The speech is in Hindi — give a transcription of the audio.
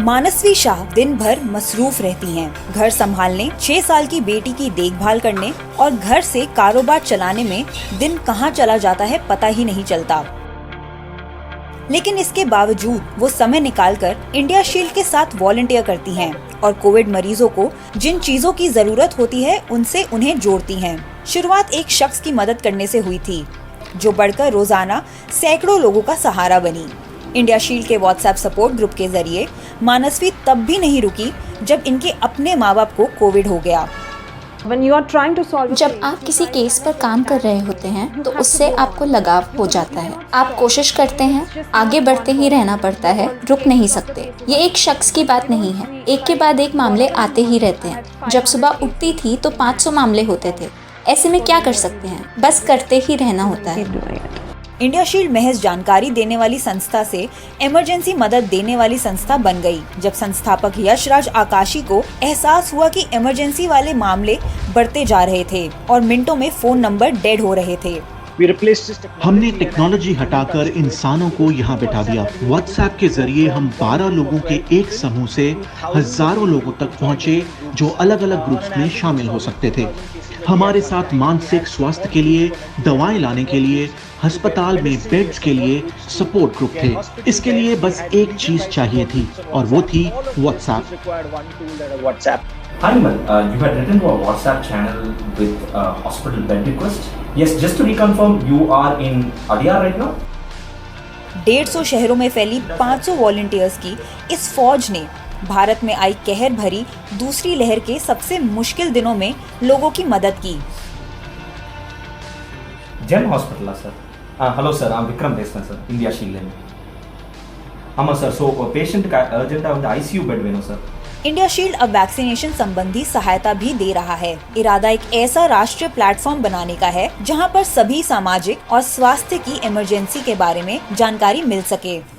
मानसवी शाह दिन भर मसरूफ रहती हैं। घर संभालने, 6 साल की बेटी की देखभाल करने और घर से कारोबार चलाने में दिन कहाँ चला जाता है पता ही नहीं चलता। लेकिन इसके बावजूद वो समय निकालकर इंडिया शील्ड के साथ वॉलंटियर करती हैं और कोविड मरीजों को जिन चीजों की जरूरत होती है उनसे उन्हें जोड़ती हैं। शुरुआत एक शख्स की मदद करने से हुई थी, जो बढ़कर रोजाना सैकड़ों लोगों का सहारा बनी। इंडिया शील्ड के व्हाट्सएप सपोर्ट ग्रुप के जरिए मानसवी तब भी नहीं रुकी जब इनके अपने माँ बाप को कोविड हो गया। जब आप किसी केस पर काम कर रहे होते हैं तो उससे आपको लगाव हो जाता है। आप कोशिश करते हैं, आगे बढ़ते ही रहना पड़ता है, रुक नहीं सकते। ये एक शख्स की बात नहीं है, एक के बाद एक मामले आते ही रहते हैं। जब सुबह उठती थी तो 500 मामले होते थे। ऐसे में क्या कर सकते हैं, बस करते ही रहना होता है। इंडिया शील्ड महज जानकारी देने वाली संस्था से इमरजेंसी मदद देने वाली संस्था बन गई, जब संस्थापक यशराज आकाशी को एहसास हुआ कि इमरजेंसी वाले मामले बढ़ते जा रहे थे और मिनटों में फोन नंबर डेड हो रहे थे। हमने टेक्नोलॉजी हटाकर इंसानों को यहाँ बिठा दिया। व्हाट्सएप के जरिए हम 12 लोगों के एक समूह से हजारों लोगों तक पहुँचे, जो अलग अलग ग्रुप्स में शामिल हो सकते थे। हमारे साथ मानसिक स्वास्थ्य के लिए, दवाएं लाने के लिए, अस्पताल में बेड्स के लिए सपोर्ट ग्रुप थे। इसके लिए बस एक चीज चाहिए थी और वो थी WhatsApp. Hi Mal, you had written to our WhatsApp channel with hospital bed request. Yes, just to reconfirm, you are in Adyar right now? 150 शहरों में फैली 500 वॉलंटियर्स की इस फौज ने भारत में आई कहर भरी दूसरी लहर के सबसे मुश्किल दिनों में लोगों की मदद की। Gem Hospital, sir. Hello sir, I'm Vikram Desna sir, India Shield. Amma sir, so patient का urgent on the ICU bed वेनो sir. India shield अब वैक्सीनेशन संबंधी सहायता भी दे रहा है। इरादा एक ऐसा राष्ट्रीय प्लेटफॉर्म बनाने का है जहां पर सभी सामाजिक और स्वास्थ्य की इमरजेंसी के बारे में जानकारी मिल सके।